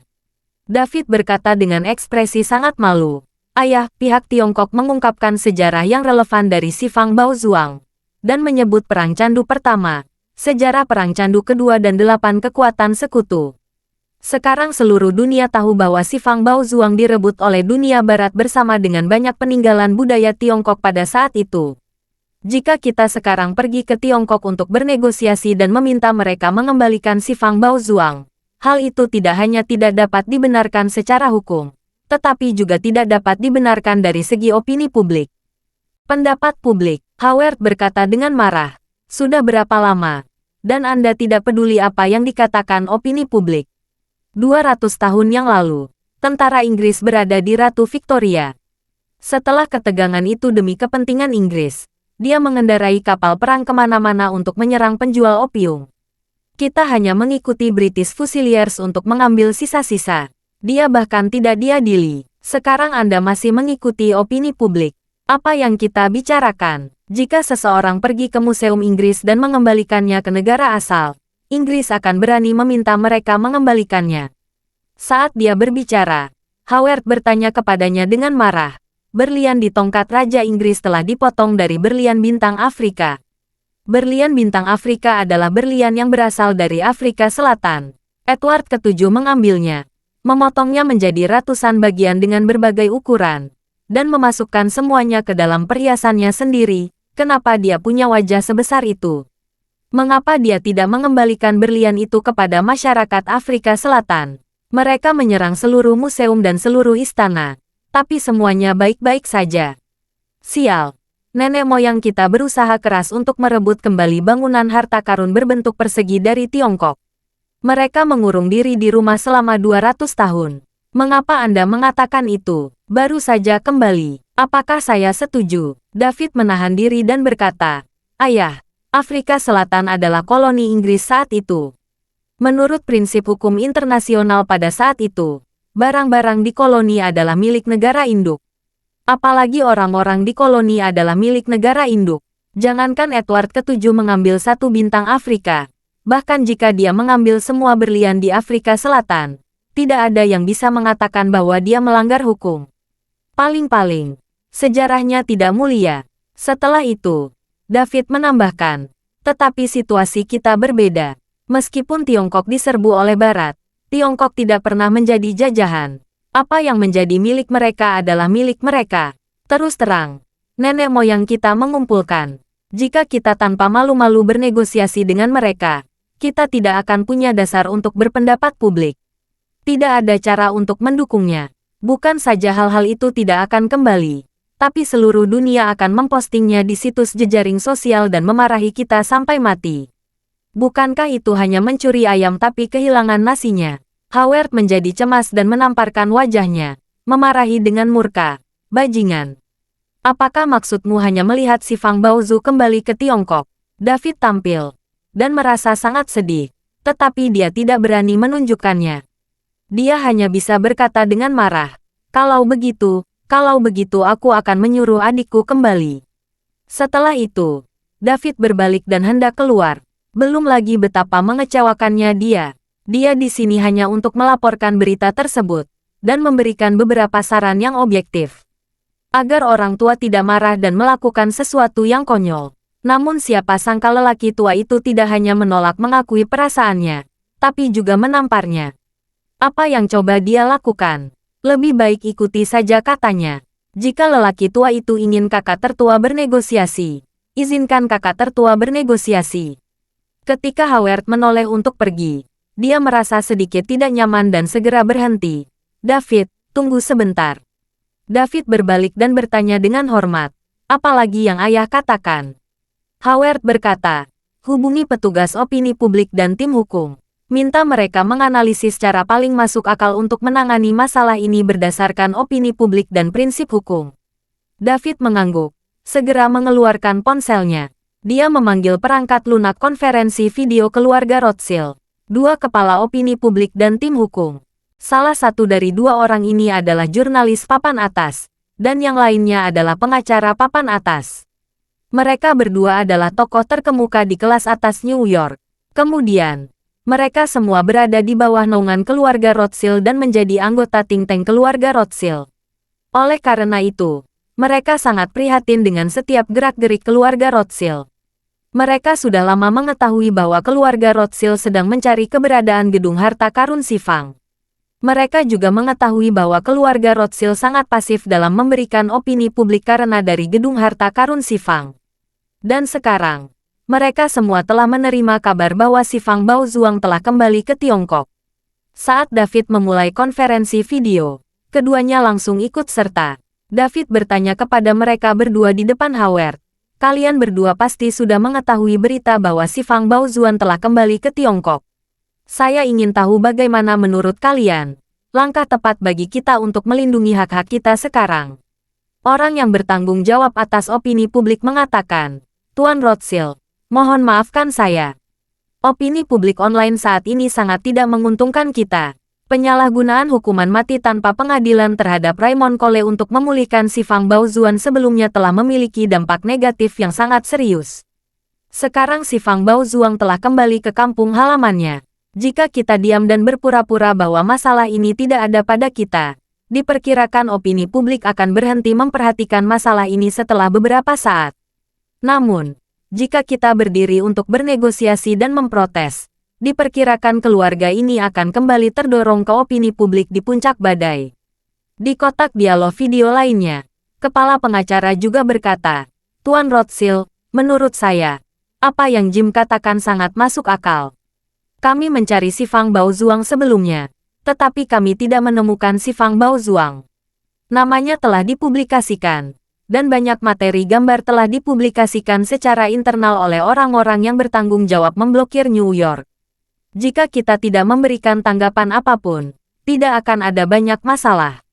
David berkata dengan ekspresi sangat malu. "Ayah," pihak Tiongkok mengungkapkan sejarah yang relevan dari si Fang Baozuang, dan menyebut Perang Candu Pertama, sejarah Perang Candu Kedua dan 8 kekuatan sekutu. Sekarang seluruh dunia tahu bahwa si Fang Baozuang direbut oleh dunia barat bersama dengan banyak peninggalan budaya Tiongkok pada saat itu. Jika kita sekarang pergi ke Tiongkok untuk bernegosiasi dan meminta mereka mengembalikan si Fang Baozuang, hal itu tidak hanya tidak dapat dibenarkan secara hukum, tetapi juga tidak dapat dibenarkan dari segi opini publik. Pendapat publik, Howard berkata dengan marah, "Sudah berapa lama? Dan Anda tidak peduli apa yang dikatakan opini publik. 200 tahun yang lalu, tentara Inggris berada di Ratu Victoria. Setelah ketegangan itu demi kepentingan Inggris, dia mengendarai kapal perang kemana-mana untuk menyerang penjual opium. Kita hanya mengikuti British Fusiliers untuk mengambil sisa-sisa. Dia bahkan tidak diadili. Sekarang Anda masih mengikuti opini publik. Apa yang kita bicarakan? Jika seseorang pergi ke Museum Inggris dan mengembalikannya ke negara asal, Inggris akan berani meminta mereka mengembalikannya. Saat dia berbicara, Howard bertanya kepadanya dengan marah. Berlian di tongkat Raja Inggris telah dipotong dari berlian bintang Afrika. Berlian bintang Afrika adalah berlian yang berasal dari Afrika Selatan. Edward ke-7 mengambilnya, memotongnya menjadi ratusan bagian dengan berbagai ukuran, dan memasukkan semuanya ke dalam perhiasannya sendiri. Kenapa dia punya wajah sebesar itu? Mengapa dia tidak mengembalikan berlian itu kepada masyarakat Afrika Selatan? Mereka menyerang seluruh museum dan seluruh istana. Tapi semuanya baik-baik saja. Sial. Nenek moyang kita berusaha keras untuk merebut kembali bangunan harta karun berbentuk persegi dari Tiongkok. Mereka mengurung diri di rumah selama 200 tahun. Mengapa Anda mengatakan itu? Baru saja kembali. Apakah saya setuju? David menahan diri dan berkata, Ayah, Afrika Selatan adalah koloni Inggris saat itu. Menurut prinsip hukum internasional pada saat itu, barang-barang di koloni adalah milik negara induk. Apalagi orang-orang di koloni adalah milik negara induk. Jangankan Edward ke-7 mengambil satu bintang Afrika, bahkan jika dia mengambil semua berlian di Afrika Selatan, tidak ada yang bisa mengatakan bahwa dia melanggar hukum. Paling-paling, sejarahnya tidak mulia. Setelah itu, David menambahkan, tetapi situasi kita berbeda. Meskipun Tiongkok diserbu oleh Barat, Tiongkok tidak pernah menjadi jajahan. Apa yang menjadi milik mereka adalah milik mereka. Terus terang, nenek moyang kita mengumpulkan. Jika kita tanpa malu-malu bernegosiasi dengan mereka, kita tidak akan punya dasar untuk berpendapat publik. Tidak ada cara untuk mendukungnya. Bukan saja hal-hal itu tidak akan kembali, tapi seluruh dunia akan mempostingnya di situs jejaring sosial dan memarahi kita sampai mati. Bukankah itu hanya mencuri ayam tapi kehilangan nasinya? Howard menjadi cemas dan menamparkan wajahnya, memarahi dengan murka. Bajingan. Apakah maksudmu hanya melihat si Fang Baozu kembali ke Tiongkok? David tampil dan merasa sangat sedih, tetapi dia tidak berani menunjukkannya. Dia hanya bisa berkata dengan marah, kalau begitu aku akan menyuruh adikku kembali. Setelah itu, David berbalik dan hendak keluar. Belum lagi betapa mengecewakannya dia. Dia di sini hanya untuk melaporkan berita tersebut dan memberikan beberapa saran yang objektif, agar orang tua tidak marah dan melakukan sesuatu yang konyol. Namun siapa sangka lelaki tua itu tidak hanya menolak mengakui perasaannya, tapi juga menamparnya. Apa yang coba dia lakukan? Lebih baik ikuti saja katanya. Jika lelaki tua itu ingin kakak tertua bernegosiasi, izinkan kakak tertua bernegosiasi. Ketika Howard menoleh untuk pergi, dia merasa sedikit tidak nyaman dan segera berhenti. David, tunggu sebentar. David berbalik dan bertanya dengan hormat, apalagi yang ayah katakan? Howard berkata, hubungi petugas opini publik dan tim hukum. Minta mereka menganalisis cara paling masuk akal untuk menangani masalah ini berdasarkan opini publik dan prinsip hukum. David mengangguk, segera mengeluarkan ponselnya. Dia memanggil perangkat lunak konferensi video keluarga Rothschild, 2 kepala opini publik dan tim hukum. Salah satu dari 2 orang ini adalah jurnalis papan atas, dan yang lainnya adalah pengacara papan atas. Mereka berdua adalah tokoh terkemuka di kelas atas New York. Kemudian, mereka semua berada di bawah naungan keluarga Rothschild dan menjadi anggota think tank keluarga Rothschild. Oleh karena itu, mereka sangat prihatin dengan setiap gerak-gerik keluarga Rothschild. Mereka sudah lama mengetahui bahwa keluarga Rothschild sedang mencari keberadaan gedung harta karun si Fang. Mereka juga mengetahui bahwa keluarga Rothschild sangat pasif dalam memberikan opini publik karena dari gedung harta karun si Fang. Dan sekarang, mereka semua telah menerima kabar bahwa si Fang Baozuang telah kembali ke Tiongkok. Saat David memulai konferensi video, keduanya langsung ikut serta. David bertanya kepada mereka berdua di depan Howard. Kalian berdua pasti sudah mengetahui berita bahwa si Fang Baozuan telah kembali ke Tiongkok. Saya ingin tahu bagaimana menurut kalian, langkah tepat bagi kita untuk melindungi hak-hak kita sekarang. Orang yang bertanggung jawab atas opini publik mengatakan, Tuan Rothschild, mohon maafkan saya. Opini publik online saat ini sangat tidak menguntungkan kita. Penyalahgunaan hukuman mati tanpa pengadilan terhadap Raymond Cole untuk memulihkan si Fang Baozuan sebelumnya telah memiliki dampak negatif yang sangat serius. Sekarang si Fang Baozuan telah kembali ke kampung halamannya. Jika kita diam dan berpura-pura bahwa masalah ini tidak ada pada kita, diperkirakan opini publik akan berhenti memperhatikan masalah ini setelah beberapa saat. Namun, jika kita berdiri untuk bernegosiasi dan memprotes, diperkirakan keluarga ini akan kembali terdorong ke opini publik di puncak badai. Di kotak dialog video lainnya, kepala pengacara juga berkata, Tuan Rothschild, menurut saya, apa yang Jim katakan sangat masuk akal. Kami mencari si Fang Baozuan sebelumnya, tetapi kami tidak menemukan si Fang Baozuan. Namanya telah dipublikasikan, dan banyak materi gambar telah dipublikasikan secara internal oleh orang-orang yang bertanggung jawab memblokir New York. Jika kita tidak memberikan tanggapan apapun, tidak akan ada banyak masalah.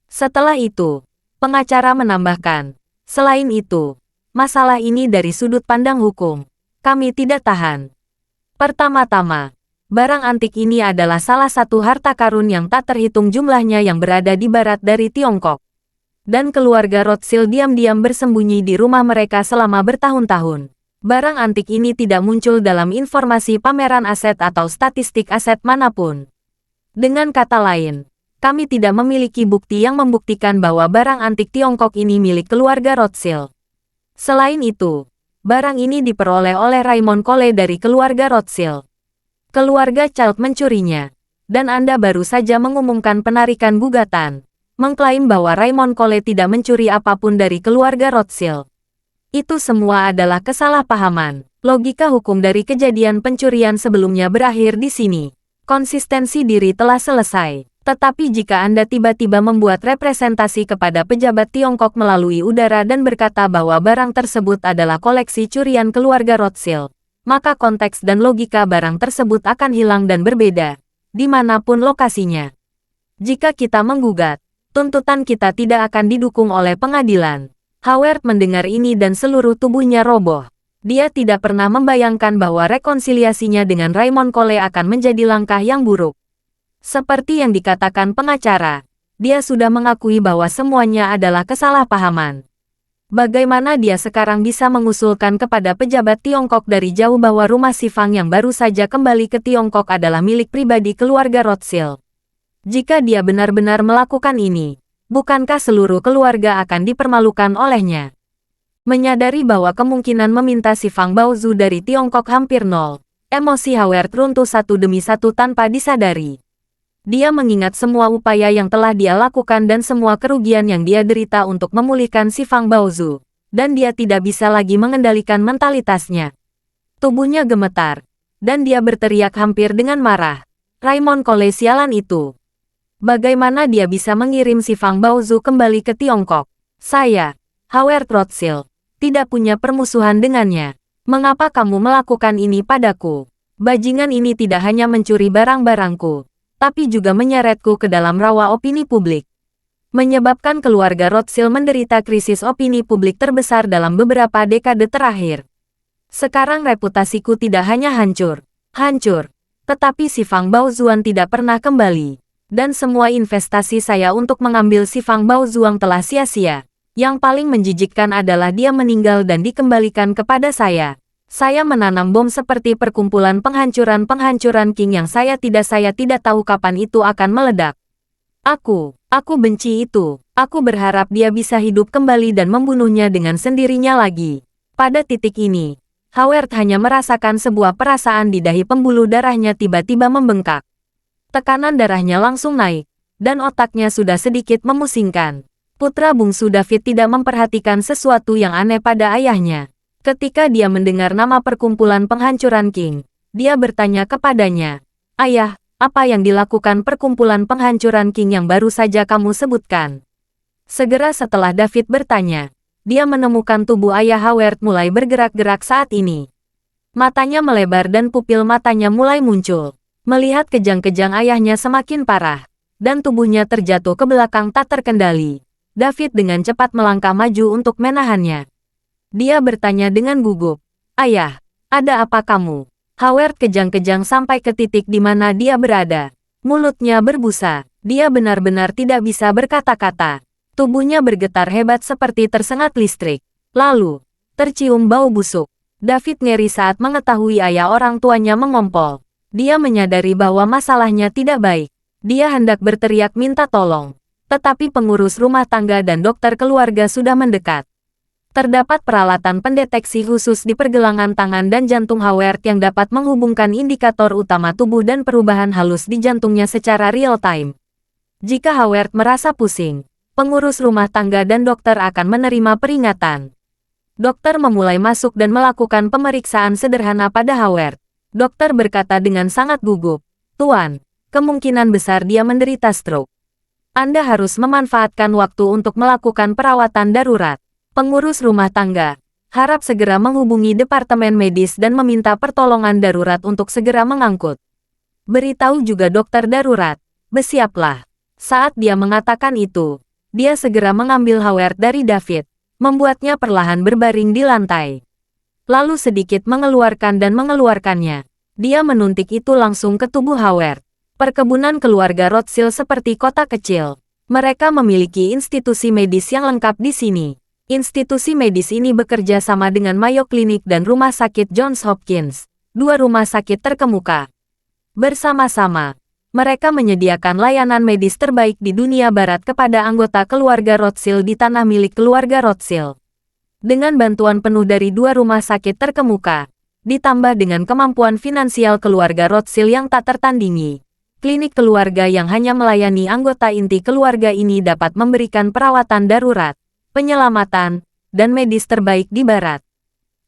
Setelah itu, pengacara menambahkan, selain itu, masalah ini dari sudut pandang hukum, kami tidak tahan. Pertama-tama, barang antik ini adalah salah satu harta karun yang tak terhitung jumlahnya yang berada di barat dari Tiongkok. Dan keluarga Rothschild diam-diam bersembunyi di rumah mereka selama bertahun-tahun. Barang antik ini tidak muncul dalam informasi pameran aset atau statistik aset manapun. Dengan kata lain, kami tidak memiliki bukti yang membuktikan bahwa barang antik Tiongkok ini milik keluarga Rothschild. Selain itu, barang ini diperoleh oleh Raymond Cole dari keluarga Rothschild. Keluarga Child mencurinya, dan Anda baru saja mengumumkan penarikan gugatan, mengklaim bahwa Raymond Cole tidak mencuri apapun dari keluarga Rothschild. Itu semua adalah kesalahpahaman. Logika hukum dari kejadian pencurian sebelumnya berakhir di sini. Konsistensi diri telah selesai. Tetapi jika Anda tiba-tiba membuat representasi kepada pejabat Tiongkok melalui udara dan berkata bahwa barang tersebut adalah koleksi curian keluarga Rothschild, maka konteks dan logika barang tersebut akan hilang dan berbeda, dimanapun lokasinya. Jika kita menggugat, tuntutan kita tidak akan didukung oleh pengadilan. Howard mendengar ini dan seluruh tubuhnya roboh. Dia tidak pernah membayangkan bahwa rekonsiliasinya dengan Raymond Cole akan menjadi langkah yang buruk. Seperti yang dikatakan pengacara, dia sudah mengakui bahwa semuanya adalah kesalahpahaman. Bagaimana dia sekarang bisa mengusulkan kepada pejabat Tiongkok dari jauh bahwa rumah si Fang yang baru saja kembali ke Tiongkok adalah milik pribadi keluarga Rothschild? Jika dia benar-benar melakukan ini, bukankah seluruh keluarga akan dipermalukan olehnya? Menyadari bahwa kemungkinan meminta si Fang Baozu dari Tiongkok hampir nol, emosi Howard runtuh satu demi satu tanpa disadari. Dia mengingat semua upaya yang telah dia lakukan dan semua kerugian yang dia derita untuk memulihkan si Fang Baozu, dan dia tidak bisa lagi mengendalikan mentalitasnya. Tubuhnya gemetar, dan dia berteriak hampir dengan marah. Raymond Cole sialan itu. Bagaimana dia bisa mengirim si Fang Baozu kembali ke Tiongkok? Saya, Howard Rothschild, tidak punya permusuhan dengannya. Mengapa kamu melakukan ini padaku? Bajingan ini tidak hanya mencuri barang-barangku, tapi juga menyeretku ke dalam rawa opini publik. Menyebabkan keluarga Rothschild menderita krisis opini publik terbesar dalam beberapa dekade terakhir. Sekarang reputasiku tidak hanya hancur, tetapi si Fang Baozuan tidak pernah kembali. Dan semua investasi saya untuk mengambil si Fang Baozuan telah sia-sia. Yang paling menjijikkan adalah dia meninggal dan dikembalikan kepada saya. Saya menanam bom seperti perkumpulan penghancuran King yang saya tidak tahu kapan itu akan meledak. Aku benci itu. Aku berharap dia bisa hidup kembali dan membunuhnya dengan sendirinya lagi. Pada titik ini, Howard hanya merasakan sebuah perasaan di dahi pembuluh darahnya tiba-tiba membengkak. Tekanan darahnya langsung naik, dan otaknya sudah sedikit memusingkan. Putra bungsu David tidak memperhatikan sesuatu yang aneh pada ayahnya. Ketika dia mendengar nama perkumpulan penghancuran King, dia bertanya kepadanya, "Ayah, apa yang dilakukan perkumpulan penghancuran King yang baru saja kamu sebutkan?" Segera setelah David bertanya, dia menemukan tubuh ayah Howard mulai bergerak-gerak saat ini. Matanya melebar dan pupil matanya mulai muncul. Melihat kejang-kejang ayahnya semakin parah, dan tubuhnya terjatuh ke belakang tak terkendali. David dengan cepat melangkah maju untuk menahannya. Dia bertanya dengan gugup, "Ayah, ada apa kamu?" Howard kejang-kejang sampai ke titik di mana dia berada. Mulutnya berbusa. Dia benar-benar tidak bisa berkata-kata. Tubuhnya bergetar hebat seperti tersengat listrik. Lalu, tercium bau busuk. David ngeri saat mengetahui ayah orang tuanya mengompol. Dia menyadari bahwa masalahnya tidak baik. Dia hendak berteriak minta tolong. Tetapi pengurus rumah tangga dan dokter keluarga sudah mendekat. Terdapat peralatan pendeteksi khusus di pergelangan tangan dan jantung Howard yang dapat menghubungkan indikator utama tubuh dan perubahan halus di jantungnya secara real-time. Jika Howard merasa pusing, pengurus rumah tangga dan dokter akan menerima peringatan. Dokter memulai masuk dan melakukan pemeriksaan sederhana pada Howard. Dokter berkata dengan sangat gugup, "Tuan, kemungkinan besar dia menderita stroke. Anda harus memanfaatkan waktu untuk melakukan perawatan darurat." Pengurus rumah tangga harap segera menghubungi departemen medis dan meminta pertolongan darurat untuk segera mengangkut. Beritahu juga dokter darurat, "Bersiaplah." Saat dia mengatakan itu, dia segera mengambil Howard dari David, membuatnya perlahan berbaring di lantai. Lalu sedikit mengeluarkan dan mengeluarkannya. Dia menuntik itu langsung ke tubuh Howard. Perkebunan keluarga Rothschild seperti kota kecil. Mereka memiliki institusi medis yang lengkap di sini. Institusi medis ini bekerja sama dengan Mayo Clinic dan Rumah Sakit Johns Hopkins, dua rumah sakit terkemuka. Bersama-sama, mereka menyediakan layanan medis terbaik di dunia barat kepada anggota keluarga Rothschild di tanah milik keluarga Rothschild. Dengan bantuan penuh dari dua rumah sakit terkemuka, ditambah dengan kemampuan finansial keluarga Rothschild yang tak tertandingi, klinik keluarga yang hanya melayani anggota inti keluarga ini dapat memberikan perawatan darurat, penyelamatan, dan medis terbaik di barat.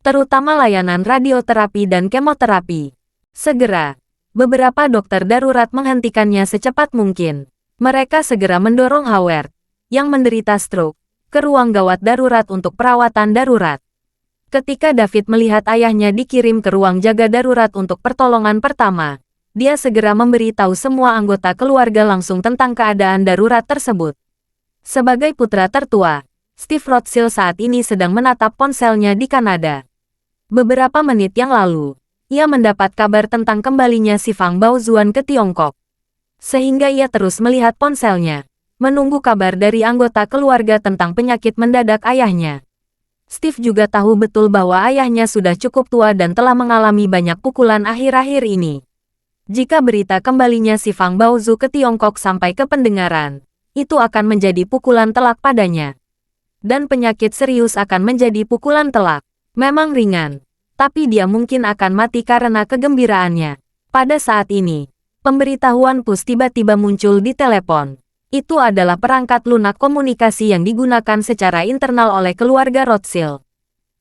Terutama layanan radioterapi dan kemoterapi. Segera, beberapa dokter darurat menghentikannya secepat mungkin. Mereka segera mendorong Howard, yang menderita stroke, ke ruang gawat darurat untuk perawatan darurat. Ketika David melihat ayahnya dikirim ke ruang jaga darurat untuk pertolongan pertama, dia segera memberitahu semua anggota keluarga langsung tentang keadaan darurat tersebut. Sebagai putra tertua, Steve Rothschild saat ini sedang menatap ponselnya di Kanada. Beberapa menit yang lalu, ia mendapat kabar tentang kembalinya si Fang Baozuan ke Tiongkok. Sehingga ia terus melihat ponselnya, menunggu kabar dari anggota keluarga tentang penyakit mendadak ayahnya. Steve juga tahu betul bahwa ayahnya sudah cukup tua dan telah mengalami banyak pukulan akhir-akhir ini. Jika berita kembalinya si Fang Baozu ke Tiongkok sampai ke pendengaran, itu akan menjadi pukulan telak padanya. Dan penyakit serius akan menjadi pukulan telak. Memang ringan, tapi dia mungkin akan mati karena kegembiraannya. Pada saat ini, pemberitahuan push tiba-tiba muncul di telepon. Itu adalah perangkat lunak komunikasi yang digunakan secara internal oleh keluarga Rothschild.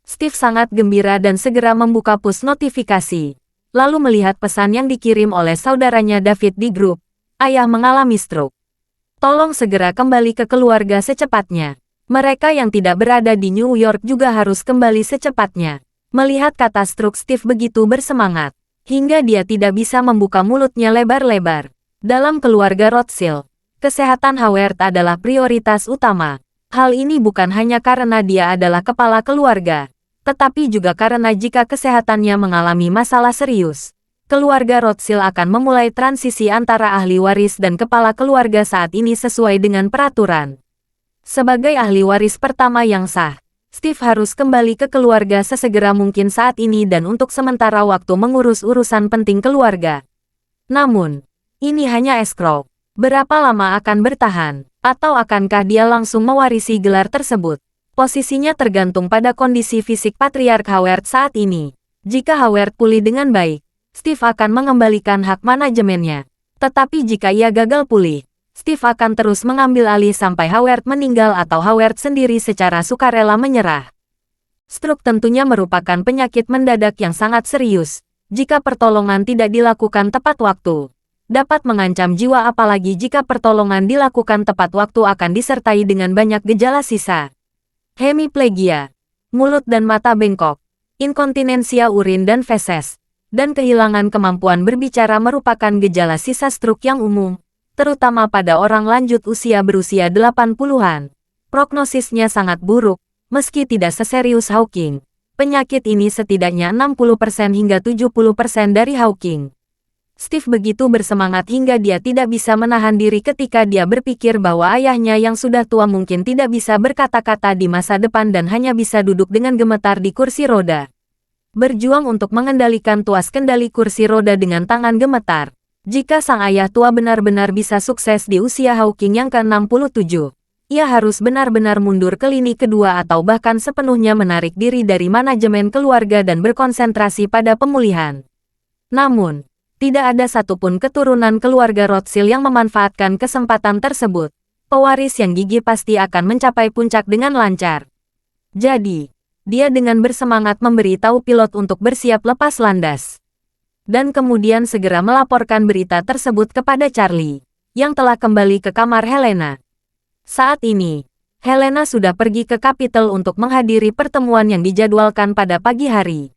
Steve sangat gembira dan segera membuka push notifikasi. Lalu melihat pesan yang dikirim oleh saudaranya David di grup, "Ayah mengalami stroke. Tolong segera kembali ke keluarga secepatnya." Mereka yang tidak berada di New York juga harus kembali secepatnya. Melihat kata stroke, Steve begitu bersemangat, hingga dia tidak bisa membuka mulutnya lebar-lebar. Dalam keluarga Rothschild, kesehatan Howard adalah prioritas utama. Hal ini bukan hanya karena dia adalah kepala keluarga, tetapi juga karena jika kesehatannya mengalami masalah serius, keluarga Rothschild akan memulai transisi antara ahli waris dan kepala keluarga saat ini sesuai dengan peraturan. Sebagai ahli waris pertama yang sah, Steve harus kembali ke keluarga sesegera mungkin saat ini dan untuk sementara waktu mengurus urusan penting keluarga. Namun, ini hanya escrow. Berapa lama akan bertahan? Atau akankah dia langsung mewarisi gelar tersebut? Posisinya tergantung pada kondisi fisik Patriark Howard saat ini. Jika Howard pulih dengan baik, Steve akan mengembalikan hak manajemennya. Tetapi jika ia gagal pulih, Steve akan terus mengambil alih sampai Howard meninggal atau Howard sendiri secara sukarela menyerah. Stroke tentunya merupakan penyakit mendadak yang sangat serius. Jika pertolongan tidak dilakukan tepat waktu, dapat mengancam jiwa, apalagi jika pertolongan dilakukan tepat waktu akan disertai dengan banyak gejala sisa. Hemiplegia, mulut dan mata bengkok, inkontinensia urin dan feses, dan kehilangan kemampuan berbicara merupakan gejala sisa stroke yang umum, terutama pada orang lanjut usia berusia 80-an. Prognosisnya sangat buruk, meski tidak seserius Hawking. Penyakit ini setidaknya 60% hingga 70% dari Hawking. Steve begitu bersemangat hingga dia tidak bisa menahan diri ketika dia berpikir bahwa ayahnya yang sudah tua mungkin tidak bisa berkata-kata di masa depan dan hanya bisa duduk dengan gemetar di kursi roda. Berjuang untuk mengendalikan tuas kendali kursi roda dengan tangan gemetar. Jika sang ayah tua benar-benar bisa sukses di usia Hawking yang ke-67, ia harus benar-benar mundur ke lini kedua atau bahkan sepenuhnya menarik diri dari manajemen keluarga dan berkonsentrasi pada pemulihan. Namun, tidak ada satupun keturunan keluarga Rothschild yang memanfaatkan kesempatan tersebut. Pewaris yang gigih pasti akan mencapai puncak dengan lancar. Jadi, dia dengan bersemangat memberitahu pilot untuk bersiap lepas landas. Dan kemudian segera melaporkan berita tersebut kepada Charlie, yang telah kembali ke kamar Helena. Saat ini, Helena sudah pergi ke Capitol untuk menghadiri pertemuan yang dijadwalkan pada pagi hari.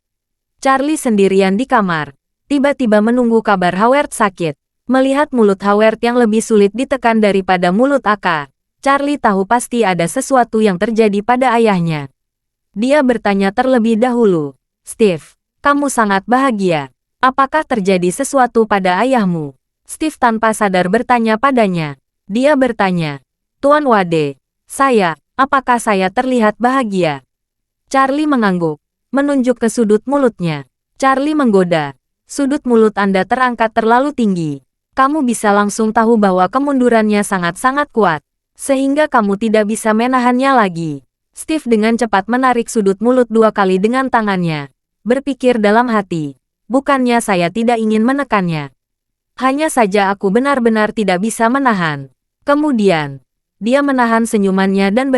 Charlie sendirian di kamar. Tiba-tiba menunggu kabar Howard sakit. Melihat mulut Howard yang lebih sulit ditekan daripada mulut Aka, Charlie tahu pasti ada sesuatu yang terjadi pada ayahnya. Dia bertanya terlebih dahulu, "Steve, kamu sangat bahagia. Apakah terjadi sesuatu pada ayahmu?" Steve tanpa sadar bertanya padanya. Dia bertanya, "Tuan Wade, apakah saya terlihat bahagia?" Charlie mengangguk, menunjuk ke sudut mulutnya. Charlie menggoda. "Sudut mulut Anda terangkat terlalu tinggi. Kamu bisa langsung tahu bahwa kemundurannya sangat-sangat kuat, sehingga kamu tidak bisa menahannya lagi." Steve dengan cepat menarik sudut mulut 2 kali dengan tangannya. Berpikir dalam hati, bukannya saya tidak ingin menekannya. Hanya saja aku benar-benar tidak bisa menahan. Kemudian, dia menahan senyumannya dan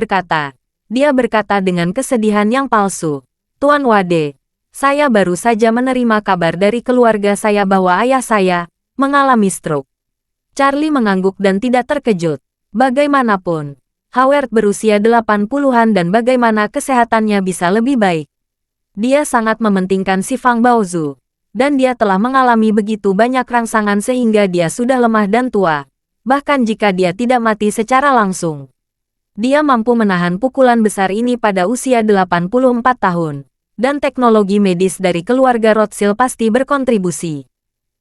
dia berkata dengan kesedihan yang palsu, "Tuan Wade, saya baru saja menerima kabar dari keluarga saya bahwa ayah saya mengalami stroke." Charlie mengangguk dan tidak terkejut. Bagaimanapun, Howard berusia 80-an dan bagaimana kesehatannya bisa lebih baik. Dia sangat mementingkan si Fang Baozu, dan dia telah mengalami begitu banyak rangsangan sehingga dia sudah lemah dan tua. Bahkan jika dia tidak mati secara langsung, dia mampu menahan pukulan besar ini pada usia 84 tahun. Dan teknologi medis dari keluarga Rothschild pasti berkontribusi.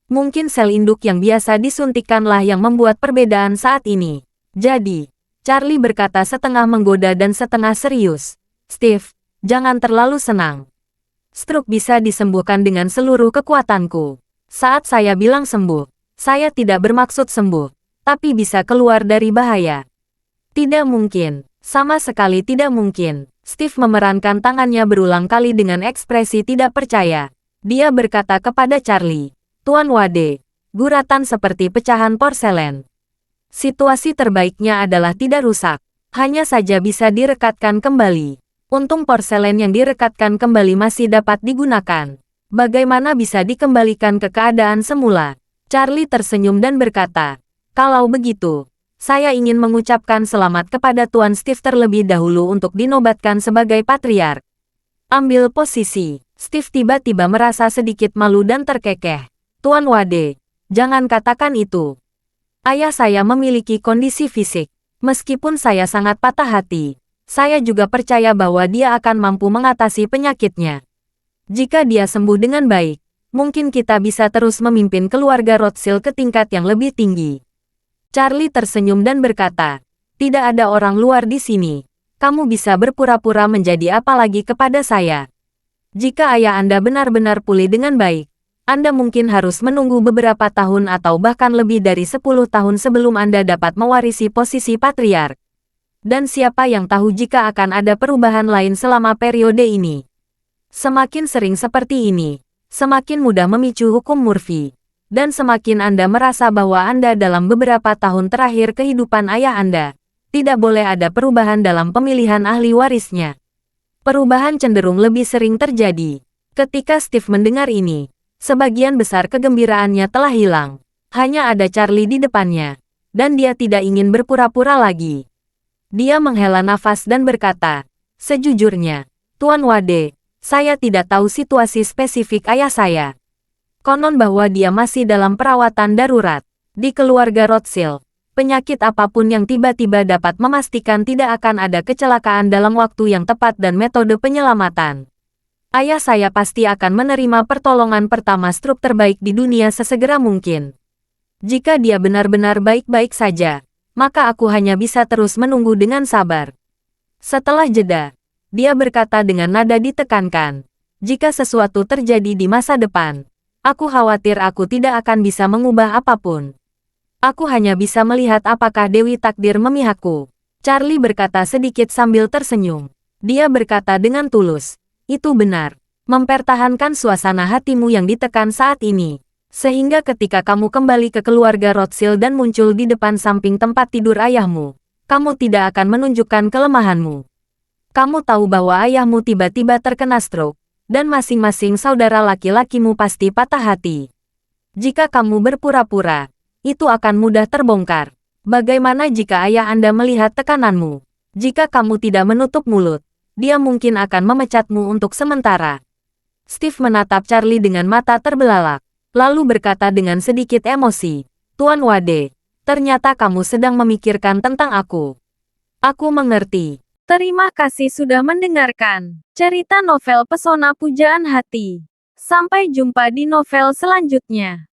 Mungkin sel induk yang biasa disuntikkanlah yang membuat perbedaan saat ini. Jadi, Charlie berkata setengah menggoda dan setengah serius, "Steve, jangan terlalu senang. Stroke bisa disembuhkan dengan seluruh kekuatanku. Saat saya bilang sembuh, saya tidak bermaksud sembuh, tapi bisa keluar dari bahaya." "Tidak mungkin, sama sekali tidak mungkin." Steve memerankan tangannya berulang kali dengan ekspresi tidak percaya. Dia berkata kepada Charlie, "Tuan Wade, guratan seperti pecahan porselen. Situasi terbaiknya adalah tidak rusak, hanya saja bisa direkatkan kembali. Untung porselen yang direkatkan kembali masih dapat digunakan. Bagaimana bisa dikembalikan ke keadaan semula?" Charlie tersenyum dan berkata, "Kalau begitu, saya ingin mengucapkan selamat kepada Tuan Steve terlebih dahulu untuk dinobatkan sebagai patriark." Ambil posisi. Steve tiba-tiba merasa sedikit malu dan terkekeh. "Tuan Wade, jangan katakan itu. Ayah saya memiliki kondisi fisik. Meskipun saya sangat patah hati, saya juga percaya bahwa dia akan mampu mengatasi penyakitnya. Jika dia sembuh dengan baik, mungkin kita bisa terus memimpin keluarga Rothschild ke tingkat yang lebih tinggi." Charlie tersenyum dan berkata, "Tidak ada orang luar di sini. Kamu bisa berpura-pura menjadi apa lagi kepada saya? Jika ayah Anda benar-benar pulih dengan baik, Anda mungkin harus menunggu beberapa tahun atau bahkan lebih dari 10 tahun sebelum Anda dapat mewarisi posisi patriark. Dan siapa yang tahu jika akan ada perubahan lain selama periode ini. Semakin sering seperti ini, semakin mudah memicu hukum Murphy. Dan semakin Anda merasa bahwa Anda dalam beberapa tahun terakhir kehidupan ayah Anda, tidak boleh ada perubahan dalam pemilihan ahli warisnya. Perubahan cenderung lebih sering terjadi." Ketika Steve mendengar ini, sebagian besar kegembiraannya telah hilang. Hanya ada Charlie di depannya, dan dia tidak ingin berpura-pura lagi. Dia menghela nafas dan berkata, "Sejujurnya, Tuan Wade, saya tidak tahu situasi spesifik ayah saya. Konon bahwa dia masih dalam perawatan darurat di keluarga Rothschild. Penyakit apapun yang tiba-tiba dapat memastikan tidak akan ada kecelakaan dalam waktu yang tepat dan metode penyelamatan. Ayah saya pasti akan menerima pertolongan pertama stroke terbaik di dunia sesegera mungkin. Jika dia benar-benar baik-baik saja, maka aku hanya bisa terus menunggu dengan sabar. Setelah jeda, dia berkata dengan nada ditekankan, jika sesuatu terjadi di masa depan, aku khawatir aku tidak akan bisa mengubah apapun. Aku hanya bisa melihat apakah Dewi Takdir memihakku. Charlie berkata sedikit sambil tersenyum. Dia berkata dengan tulus, itu benar. Mempertahankan suasana hatimu yang ditekan saat ini. Sehingga ketika kamu kembali ke keluarga Rothschild dan muncul di depan samping tempat tidur ayahmu, kamu tidak akan menunjukkan kelemahanmu. Kamu tahu bahwa ayahmu tiba-tiba terkena stroke, dan masing-masing saudara laki-lakimu pasti patah hati. Jika kamu berpura-pura, itu akan mudah terbongkar. Bagaimana jika ayah Anda melihat tekananmu? Jika kamu tidak menutup mulut, dia mungkin akan memecatmu untuk sementara. Steve menatap Charlie dengan mata terbelalak, lalu berkata dengan sedikit emosi, Tuan Wade, ternyata kamu sedang memikirkan tentang aku. Aku mengerti. Terima kasih sudah mendengarkan cerita novel Pesona Pujaan Hati. Sampai jumpa di novel selanjutnya.